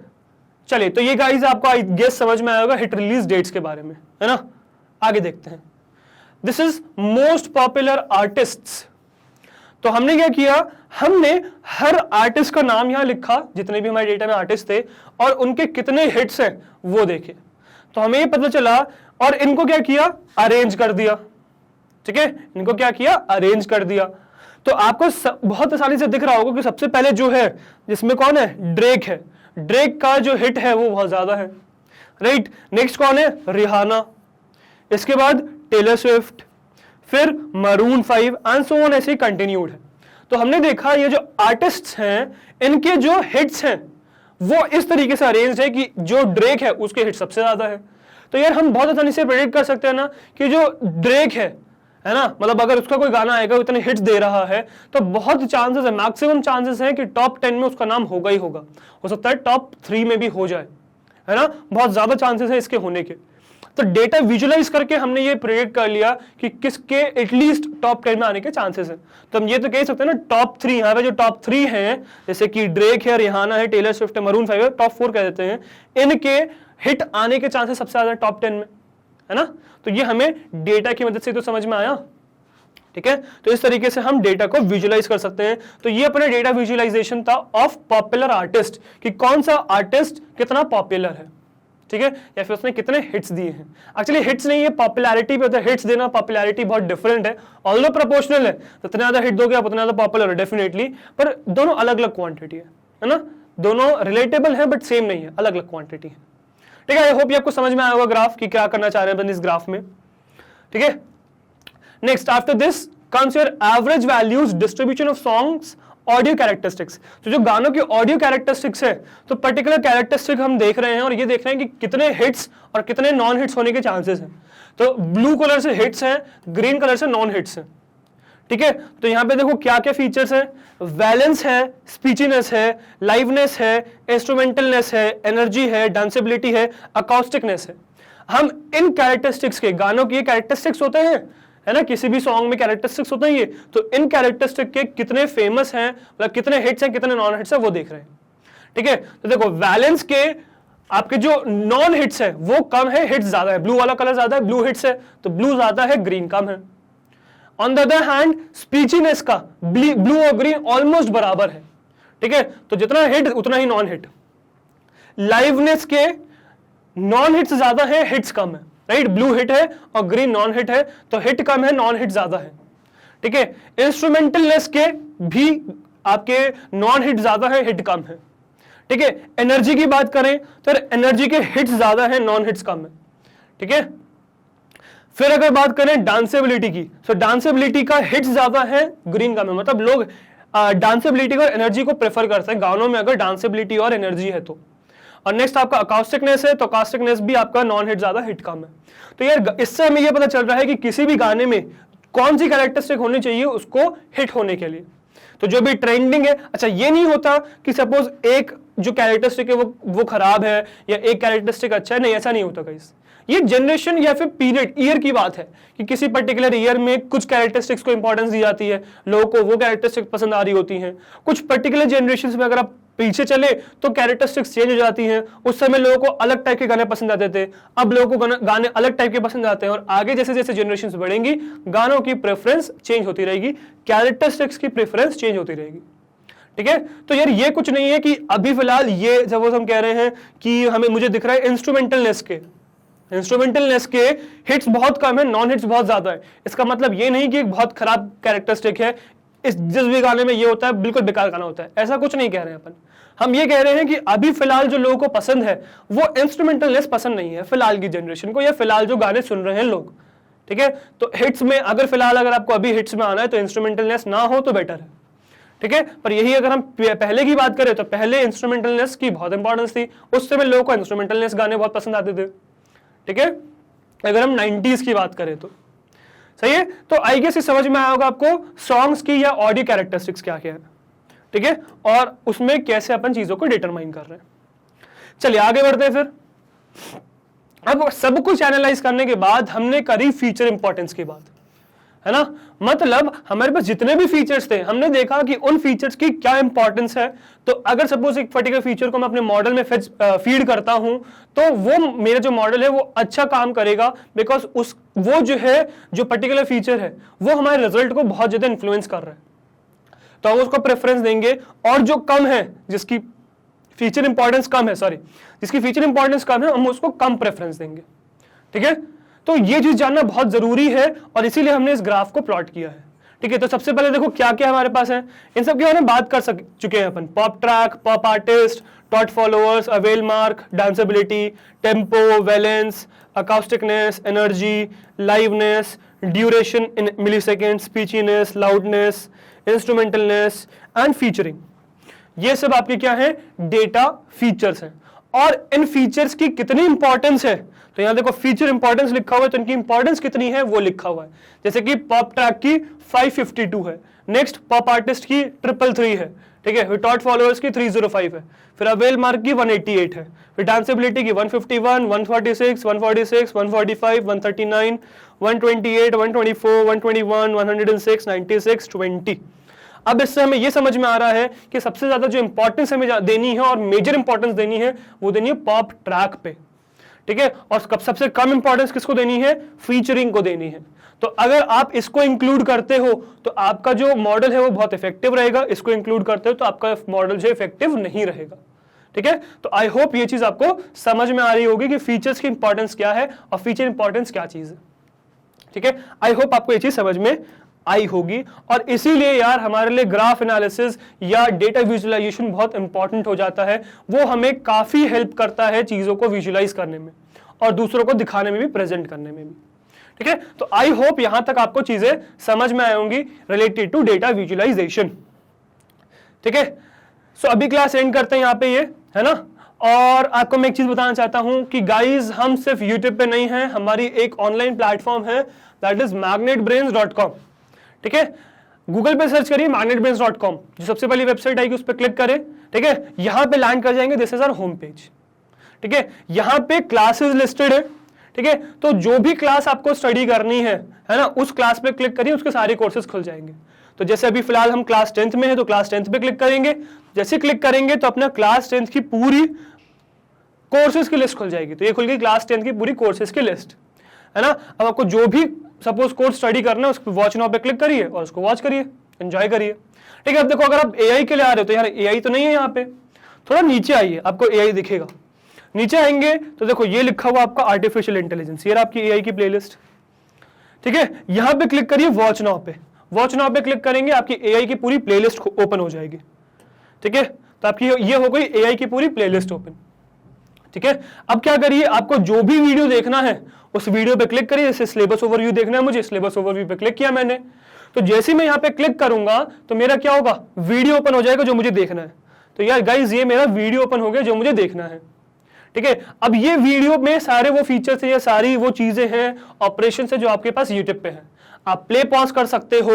S1: चलिए, तो ये गाइस आपको आई गेस समझ में आया होगा हिट रिलीज डेट्स के बारे में, है ना। आगे देखते हैं। This is most popular artists. तो हमने क्या किया, हमने हर आर्टिस्ट का नाम यहां लिखा, जितने भी हमारे डेटा में आर्टिस्ट थे, और उनके कितने हिट्स हैं वो देखे। तो हमें ये पता चला, और इनको क्या किया, अरेंज कर दिया। ठीक है, इनको क्या किया, अरेंज कर दिया। तो आपको बहुत आसानी से दिख रहा होगा कि सबसे पहले जो है जिसमें कौन है, ड्रेक है। ड्रेक का जो हिट है वो बहुत ज्यादा है, राइट। नेक्स्ट कौन है, रिहाना, इसके बाद टेलर स्विफ्ट, फिर मरून 5 एंड सो ऑन, ऐसे कंटिन्यूड है। तो हमने देखा ये जो आर्टिस्ट्स हैं इनके जो हिट्स हैं वो इस तरीके से अरेंज है कि जो ड्रेक है उसके हिट सबसे ज्यादा है। तो यार हम बहुत आसानी से प्रेडिक्ट कर सकते हैं ना कि जो ड्रेक है ना, मतलब अगर उसका कोई गाना आएगा इतने हिट्स दे रहा है तो बहुत चांसेस है, मैक्सिमम चांसेस है कि टॉप 10 में उसका नाम होगा ही होगा, हो सकता है टॉप 3 में भी हो जाए, है ना। बहुत ज्यादा चांसेस है इसके होने के। तो डेटा विजुलाइज करके हमने ये प्रेडिक्ट कर लिया कि किसके एटलीस्ट टॉप 10 में आने के चांसेस हैं। तो हम ये तो कह सकते हैं ना टॉप 3, यहाँ पे जो टॉप 3 हैं जैसे कि ड्रेक है, रिहाना है, टेलर स्विफ्ट है, मरून 5 है, टॉप 4 कह देते हैं, इनके हिट आने के चांसेस सबसे ज्यादा टॉप 10 में, है ना। तो ये हमें डेटा की मदद से तो समझ में आया। ठीक है, तो इस तरीके से हम डेटा को विजुलाइज कर सकते हैं। तो ये अपना डेटा विजुलाइजेशन था ऑफ पॉपुलर आर्टिस्ट, कि कौन सा आर्टिस्ट कितना पॉपुलर है, ठीक है, या फिर उसने कितने हिट्स दिए हैं। एक्चुअली हिट्स नहीं, ये पॉपुलैरिटी पे होता है। हिट्स देना पॉपुलैरिटी बहुत डिफरेंट है, ऑल्दो प्रोपोर्शनल है, जितने ज्यादा हिट दोगे आप उतना ज्यादा पॉपुलर है डेफिनेटली, पर दोनों अलग अलग क्वांटिटी है ना, दोनों रिलेटेबल है बट सेम नहीं है, अलग अलग क्वांटिटी है। ठीक है, आई होप ये आपको समझ में आया होगा ग्राफ कि क्या करना चाह रहे हैं इस ग्राफ में। ठीक है, next after this comes your average values distribution of songs audio characteristics. तो जो गानों की ऑडियो कैरेक्टरिस्टिक्स है, तो पर्टिकुलर कैरेक्टरिस्टिक हम देख रहे हैं और ये देख रहे हैं कि कितने हिट्स और कितने नॉन हिट्स होने के चांसेस हैं। तो ब्लू कलर से हिट्स हैं, ग्रीन कलर से नॉन हिट्स हैं। ठीक है, तो यहां पे देखो क्या क्या फीचर्स हैं, वैलेंस है, स्पीचीनेस है, लाइवनेस है, इंस्ट्रूमेंटलनेस है, एनर्जी है, डांसेबिलिटी है, अकाउस्टिकनेस है। हम इन कैरेक्टरिस्टिक्स के, गानों के कैरेक्टरिस्टिक्स होते हैं, है ना, किसी भी सॉन्ग में कैरेक्टरिस्टिक्स होते हैं ये, तो इन कैरेक्टरिस्टिक के कितने फेमस हैं, मतलब कितने हिट्स हैं, कितने नॉन हिट्स हैं वो देख रहे हैं। ठीक है, तो देखो वैलेंस के आपके जो नॉन हिट्स है वो कम है, हिट्स ज्यादा है। ब्लू वाला कलर ज्यादा है, ब्लू हिट्स है तो ब्लू ज्यादा है, ग्रीन कम है। ऑन द अदर हैंड स्पीचीनेस का ब्लू और ग्रीन ऑलमोस्ट बराबर है। ठीक है, तो जितना हिट उतना ही नॉन हिट। लाइवनेस के नॉन हिट्स ज्यादा है, हिट्स कम है, राइट। ब्लू हिट है और ग्रीन नॉन हिट है, तो हिट कम है, नॉन हिट ज्यादा है। ठीक है, इंस्ट्रूमेंटलनेस के भी आपके नॉन हिट ज्यादा है, हिट कम है। ठीक है, एनर्जी की बात करें तो एनर्जी के हिट्स ज्यादा है, नॉन हिट्स कम है। ठीक है, फिर अगर बात करें डांसेबिलिटी की, तो डांसेबिलिटी का हिट्स ज्यादा है, ग्रीन कम है। मतलब लोग डांसेबिलिटी और एनर्जी को प्रेफर करते हैं गानों में अगर डांसेबिलिटी और एनर्जी है तो। और नेक्स्ट आपका अकाउस्टिकनेस है, तो अकाउस्टिकनेस भी आपका नॉन हिट ज्यादा, हिट कम है। तो यार इससे हमें यह पता चल रहा है कि किसी भी गाने में कौन सी कैरेक्टरिस्टिक होनी चाहिए उसको हिट होने के लिए। तो जो भी ट्रेंडिंग है, अच्छा ये नहीं होता कि सपोज एक जो कैरेक्टरिस्टिक है वो खराब है या एक कैरेक्टरिस्टिक अच्छा है, नहीं ऐसा नहीं होता गाइस। ये जनरेशन या फिर पीरियड, ईयर की बात है कि किसी पर्टिकुलर ईयर में कुछ कैरेक्टरिस्टिक्स को इंपॉर्टेंस दी जाती है, लोगों को वो कैरेक्टरिस्टिक्स पसंद आ रही होती हैं। कुछ पर्टिकुलर जनरेशन में अगर आप पीछे चले तो कैरेक्टरिस्टिक्स चेंज हो जाती हैं। उस समय लोगों को अलग टाइप के गाने पसंद आते थे, अब लोगों को गाने अलग टाइप के पसंद आते हैं। और आगे जैसे जैसे जनरेशन बढ़ेंगी गानों की प्रेफरेंस चेंज होती रहेगी, कैरेक्टरिस्टिक्स की प्रेफरेंस चेंज होती रहेगी। ठीक है, तो यार ये कुछ नहीं है कि अभी फिलहाल ये जब हम कह रहे हैं कि हमें मुझे दिख रहा है इंस्ट्रूमेंटलनेस के हिट्स बहुत कम है, नॉन हिट्स बहुत ज्यादा है। इसका मतलब ये नहीं कि एक बहुत खराब कैरेक्टरिस्टिक है, इस जिस भी गाने में ये होता है बिल्कुल बेकार गाना होता है, ऐसा कुछ नहीं कह रहे हैं अपन। हम ये कह रहे हैं कि अभी फिलहाल जो लोगों को पसंद है वो इंस्ट्रूमेंटलनेस पसंद नहीं है फिलहाल की जनरेशन को, या फिलहाल जो गाने सुन रहे हैं लोग, ठीक है। तो हिट्स में अगर फिलहाल अगर आपको अभी हिट्स में आना है तो इंस्ट्रूमेंटलनेस ना हो तो बेटर है, ठीक है। पर यही अगर हम पहले की बात करें तो पहले इंस्ट्रूमेंटलनेस की बहुत इंपॉर्टेंस थी, उस समय लोगों को इंस्ट्रूमेंटलनेस गाने बहुत पसंद आते थे, ठीक है। अगर हम 90s की बात करें तो सही है। तो आई गेस समझ में आया होगा आपको सॉन्ग्स की या ऑडियो कैरेक्टरिस्टिक्स क्या क्या है, ठीक है, और उसमें कैसे अपन चीजों को डिटरमाइन कर रहे हैं। चलिए आगे बढ़ते हैं। फिर अब सब कुछ एनालाइज करने के बाद हमने करी फीचर इंपॉर्टेंस की बात, है ना। मतलब हमारे पास जितने भी फीचर्स थे हमने देखा कि उन फीचर्स की क्या इंपॉर्टेंस है। तो अगर सपोज एक पर्टिकुलर फीचर को मैं अपने मॉडल में फीड करता हूं तो वो मेरा जो मॉडल है वो अच्छा काम करेगा, बिकॉज वो जो है जो पर्टिकुलर फीचर है वो हमारे रिजल्ट को बहुत ज्यादा इन्फ्लुएंस कर रहा है, तो हम उसको प्रेफरेंस देंगे। और जो कम है, जिसकी फीचर इंपॉर्टेंस कम है, जिसकी फीचर इंपॉर्टेंस कम है, हम उसको कम प्रेफरेंस देंगे, ठीक है। तो ये चीज जानना बहुत जरूरी है और इसीलिए हमने इस ग्राफ को प्लॉट किया है, ठीक है। तो सबसे पहले देखो क्या क्या हमारे पास है, इन सब के बारे में बात कर चुके हैं अपन। Pop track, pop artist, total followers, avail mark, danceability, tempo, valence, acousticness, energy, liveness, duration in milliseconds, speechiness, loudness, instrumentalness and featuring. ये सब आपके क्या है, डेटा फीचर्स हैं। और इन फीचर्स की कितनी इंपॉर्टेंस है, तो यहां देखो फीचर इंपॉर्टेंस लिखा हुआ है, तो इनकी इंपॉर्टेंस कितनी है वो लिखा हुआ है। जैसे कि पॉप ट्रैक की 552 है, नेक्स्ट पॉप आर्टिस्ट की 333 है, ठीक है, फिर टॉट फॉलोअर्स की 305 है, फिर अवेल मार्क की 188 है, फिर डांसेबिलिटी की 151, 146, 146, 145, 139, 128, 124, 121, 106, 96, 20। अब इससे हमें यह समझ में आ रहा है कि सबसे ज्यादा जो इंपॉर्टेंस हमें देनी है और मेजर इंपॉर्टेंस देनी है वो देनी है पॉप ट्रैक पे, ठीक है। और सबसे कम इंपॉर्टेंस किसको देनी है, फीचरिंग को देनी है। तो अगर आप इसको इंक्लूड करते हो तो आपका जो मॉडल है वो बहुत इफेक्टिव रहेगा, इसको इंक्लूड करते हो तो आपका मॉडल जो इफेक्टिव नहीं रहेगा, ठीक है। तो आई होप ये चीज आपको समझ में आ रही होगी कि फीचर्स की इंपॉर्टेंस क्या है और फीचर इंपॉर्टेंस क्या चीज है, ठीक है। आई होप आपको ये चीज समझ में आई होगी। और इसीलिए यार हमारे लिए ग्राफ एनालिसिस या डेटा विजुअलाइजेशन बहुत इंपॉर्टेंट हो जाता है। वो हमें काफी हेल्प करता है चीजों को विजुअलाइज करने में और दूसरों को दिखाने में भी, प्रेजेंट करने में भी, ठीक है। तो आई होप यहां तक आपको चीजें समझ में आई होंगी रिलेटेड टू डेटा विजुअलाइजेशन, ठीक है। सो अभी क्लास एंड करते हैं यहां पे, ये है ना। और आपको मैं एक चीज बताना चाहता हूं कि गाइज हम सिर्फ यूट्यूब पे नहीं हैं, हमारी एक ऑनलाइन प्लेटफॉर्म है दैट इज magnetbrains.com, ठीक है। गूगल पे सर्च करिए magnetbrains.com, जो सबसे पहली वेबसाइट आएगी उस पर क्लिक करें, ठीक है। यहां पे लैंड कर जाएंगे, this is our home page, ठीक है। यहां पे क्लासेस लिस्टेड है, ठीक है। तो जो भी क्लास आपको स्टडी करनी है ना, उस क्लास पे क्लिक करिए, उसके सारे कोर्सेज खुल जाएंगे। तो जैसे अभी फिलहाल हम क्लास 10th में है तो क्लास 10th पे क्लिक करेंगे, जैसे क्लिक करेंगे तो अपना क्लास 10th की पूरी कोर्सेज की लिस्ट खुल जाएगी। तो ये खुल गई क्लास 10th की पूरी कोर्सेज की लिस्ट, है ना। अब आपको जो भी सपोज कोर्स स्टडी करना है उस पर वॉच नाउ पे क्लिक करिए और उसको वॉच करिए, एंजॉय करिए, ठीक है। अब देखो अगर आप एआई के लिए आ रहे हो तो यार एआई तो नहीं है यहाँ पे, थोड़ा नीचे आइए, आपको एआई दिखेगा। नीचे आएंगे तो देखो ये लिखा हुआ आपका आर्टिफिशियल इंटेलिजेंस, ये आपकी एआई की प्लेलिस्ट, ठीक है। यहां पे क्लिक करिए वॉच नाउ पे, वॉच नाउ पे क्लिक करेंगे आपकी एआई की पूरी प्लेलिस्ट ओपन हो जाएगी, ठीक है। तो आपकी ये हो गई एआई की पूरी प्लेलिस्ट ओपन, ठीक है। अब क्या करिए, आपको जो भी वीडियो देखना है उस वीडियो पे क्लिक करिए। जैसे सिलेबस ओवरव्यू देखना है मुझे, सिलेबस ओवरव्यू पे क्लिक किया मैंने, तो जैसे मैं यहाँ पे क्लिक करूंगा तो मेरा क्या होगा, वीडियो ओपन हो जाएगा जो मुझे देखना है। तो यार गाइज ये मेरा वीडियो ओपन हो गया जो मुझे देखना है, ठीक है। अब ये वीडियो में सारे वो फीचर्स हैं, सारी वो चीजें हैं, ऑपरेशन है जो आपके पास यूट्यूब पे है। आप प्ले पॉज कर सकते हो,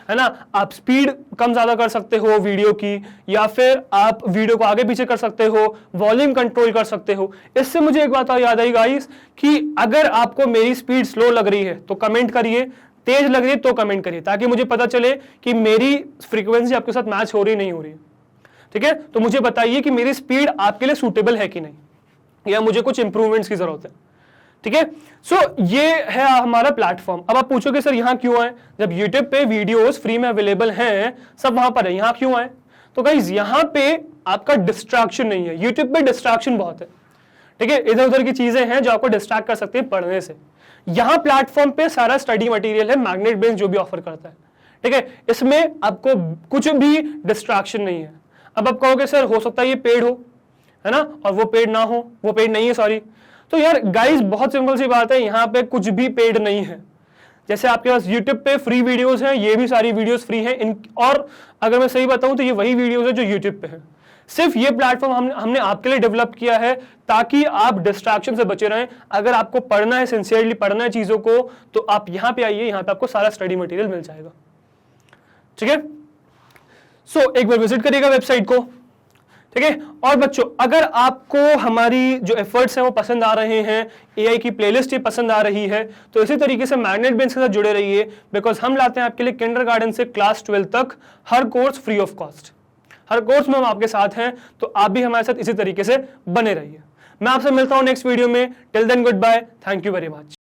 S1: है ना, आप स्पीड कम ज्यादा कर सकते हो वीडियो की, या फिर आप वीडियो को आगे पीछे कर सकते हो, वॉल्यूम कंट्रोल कर सकते हो। इससे मुझे एक बात और याद आई गाइस कि अगर आपको मेरी स्पीड स्लो लग रही है तो कमेंट करिए, तेज लग रही है तो कमेंट करिए, ताकि मुझे पता चले कि मेरी फ्रीक्वेंसी आपके साथ मैच हो रही नहीं हो रही है, ठीक है। तो मुझे बताइए कि मेरी स्पीड आपके लिए सूटेबल है कि नहीं, या मुझे कुछ इंप्रूवमेंट्स की जरूरत है, ठीक है। सो ये है हमारा प्लेटफॉर्म। अब आप पूछोगे सर यहाँ क्यों आए, जब यूट्यूब पे वीडियोस फ्री में अवेलेबल हैं, सब वहां पर है, यहाँ क्यों आए। तो गाइस यहाँ पे आपका डिस्ट्रैक्शन नहीं है, यूट्यूब पे डिस्ट्रैक्शन बहुत है, ठीक है। इधर उधर की चीजें हैं जो आपको डिस्ट्रैक्ट कर सकती है पढ़ने से। यहाँ प्लेटफॉर्म पे सारा स्टडी मटेरियल है, मैग्नेट ब्रेन्स जो भी ऑफर करता है, ठीक है। इसमें आपको कुछ भी डिस्ट्रैक्शन नहीं है। अब आप कहोगे सर हो सकता है ये पेड हो, है ना, और वो पेड ना हो, वो पेड नहीं है, सॉरी। तो यार गाइस बहुत सिंपल सी बात है, यहाँ पे कुछ भी पेड नहीं है। जैसे आपके पास यूट्यूब पे फ्री वीडियोस हैं, ये भी सारी वीडियोस फ्री हैं इन, और अगर मैं सही बताऊं तो ये वही वीडियोस है जो यूट्यूब पे है। सिर्फ ये प्लेटफॉर्म हमने आपके लिए डेवलप किया है ताकि आप डिस्ट्रैक्शन से बचे रहें। अगर आपको पढ़ना है, सिंसियरली पढ़ना है चीजों को, तो आप यहां पे आइए, यहां पे आपको सारा स्टडी मटेरियल मिल जाएगा। ठीक है, सो एक बार विजिट करिएगा वेबसाइट को। ठीक है, और बच्चों अगर आपको हमारी जो एफर्ट्स हैं वो पसंद आ रहे हैं, एआई की प्लेलिस्ट ये पसंद आ रही है, तो इसी तरीके से मैग्नेट बेंच के साथ जुड़े रहिए, बिकॉज हम लाते हैं आपके लिए किंडरगार्टन से क्लास 12 तक हर कोर्स फ्री ऑफ कॉस्ट। हर कोर्स में हम आपके साथ हैं, तो आप भी हमारे साथ इसी तरीके से बने रहिए। मैं आपसे मिलता हूं नेक्स्ट वीडियो में। Till then goodbye, thank you very much.